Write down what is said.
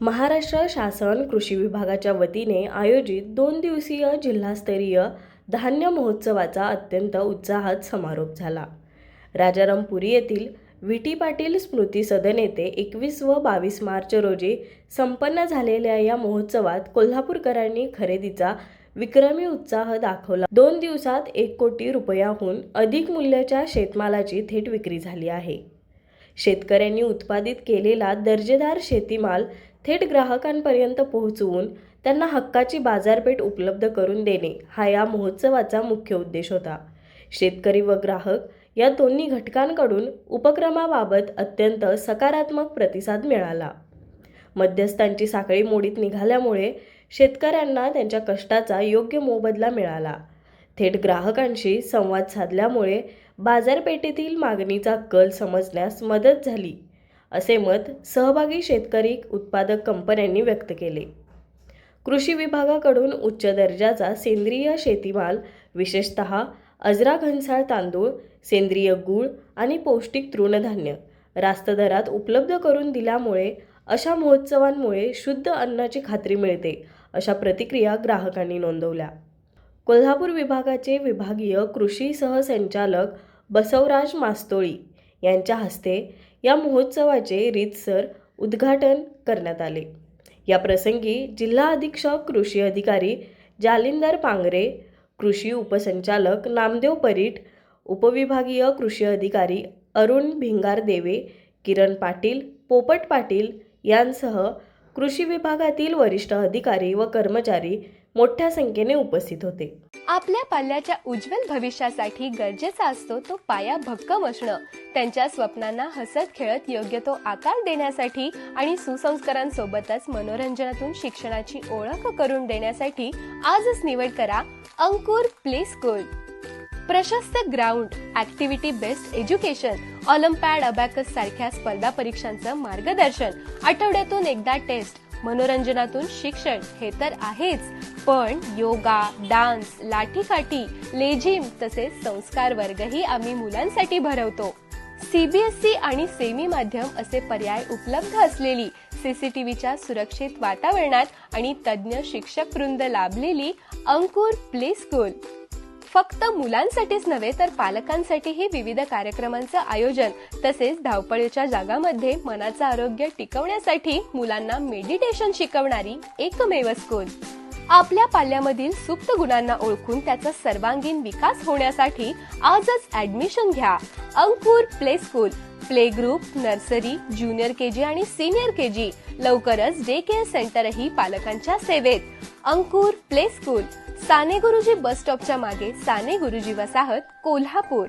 महाराष्ट्र शासन कृषी विभागाच्या वतीने आयोजित 2 दिवसीय जिल्हास्तरीय धान्य महोत्सवाचा अत्यंत उत्साहात समारोप झाला. राजारामपुरी येथील व्ही.टी. पाटील स्मृती सदन येथे 21 व 22 मार्च रोजी संपन्न झालेल्या या महोत्सवात कोल्हापूरकरांनी खरेदीचा विक्रमी उत्साह दाखवला. 2 दिवसात 1 कोटी रुपयाहून अधिक मूल्याच्या शेतमालाची थेट विक्री झाली आहे. शेतकऱ्यांनी उत्पादित केलेला दर्जेदार शेतीमाल थेट ग्राहकांपर्यंत पोहोचवून त्यांना हक्काची बाजारपेठ उपलब्ध करून देणे हा या महोत्सवाचा मुख्य उद्देश होता. शेतकरी व ग्राहक या दोन्ही घटकांकडून उपक्रमाबाबत अत्यंत सकारात्मक प्रतिसाद मिळाला. मध्यस्थांची साखळी मोडीत निघाल्यामुळे शेतकऱ्यांना त्यांच्या कष्टाचा योग्य मोबदला मिळाला. थेट ग्राहकांशी संवाद साधल्यामुळे बाजारपेठेतील मागणीचा कल समजण्यास मदत झाली, असे मत सहभागी शेतकरी उत्पादक कंपन्यांनी व्यक्त केले. कृषी विभागाकडून उच्च दर्जाचा सेंद्रिय शेतीमाल, विशेषतः अजरा घनसाळ तांदूळ, सेंद्रिय गूळ आणि पौष्टिक तृणधान्य रास्त दरात उपलब्ध करून दिल्यामुळे अशा महोत्सवांमुळे शुद्ध अन्नाची खात्री मिळते, अशा प्रतिक्रिया ग्राहकांनी नोंदवल्या. कोल्हापूर विभागाचे विभागीय कृषी सहसंचालक बसवराज मास्तोळी यांच्या हस्ते या महोत्सवाचे रीतसर उद्घाटन करण्यात आले. या प्रसंगी जिल्हा अधीक्षक कृषी अधिकारी जालिंदर पांगरे, कृषी उपसंचालक नामदेव परीट, उपविभागीय कृषी अधिकारी अरुण भिंगार देवे, किरण पाटील, पोपट पाटील यांसह कृषी विभागातील वरिष्ठ अधिकारी व कर्मचारी मोठ्या संख्येने उपस्थित होते. आपल्या पाल्याच्या उज्ज्वल भविष्यासाठी गरजेचा असतो तो पाया भक्कम असणं. त्यांच्या स्वप्नांना हसत खेळत योग्य तो आकार देण्यासाठी आणि सुसंस्कारांसोबतच मनोरंजनातून शिक्षणाची ओळख करून देण्यासाठी आजच निवड करा अंकुर प्ले स्कूल. प्रशस्त ground, activity based education, Olympiad, abacus सारख्या स्पर्धा परीक्षांचं मार्गदर्शन, आठवड्यातून एकदा टेस्ट, मनोरंजनातून शिक्षण हे तर आहेच, पण योगा, डान्स, लाठीकाठी, लेझिम तसेच संस्कार वर्गही आम्ही मुलांसाठी भरवतो. सीबीएसई आणि सेमी माध्यम असे पर्याय उपलब्ध असलेली, सीसीटीव्हीच्या सुरक्षित वातावरणात आणि तज्ज्ञ शिक्षक वृंद लाभलेली अंकुर प्ले स्कूल फक्त मुलांसाठीच नव्हे तर पालकांसाठीही विविध कार्यक्रमांचं आयोजन तसेच धावपळीच्या जगामध्ये मनाचं आरोग्य टिकवण्यासाठी मुलांना मेडिटेशन शिकवणारी एकमेव स्कूल. आपल्या पाल्यामधील सुप्त गुणांना ओळखून त्याचा सर्वांगीण विकास होण्यासाठी आजच ऍडमिशन घ्या. Ankur play school, play group, nursery, junior KG आणि सिनियर केजी, लवकरच डे केअर सेंटरही पालकांच्या सेवेत. अंकुर प्ले स्कूल, साने गुरुजी बस स्टॉपच्या मागे, साने गुरुजी वसाहत, कोल्हापूर.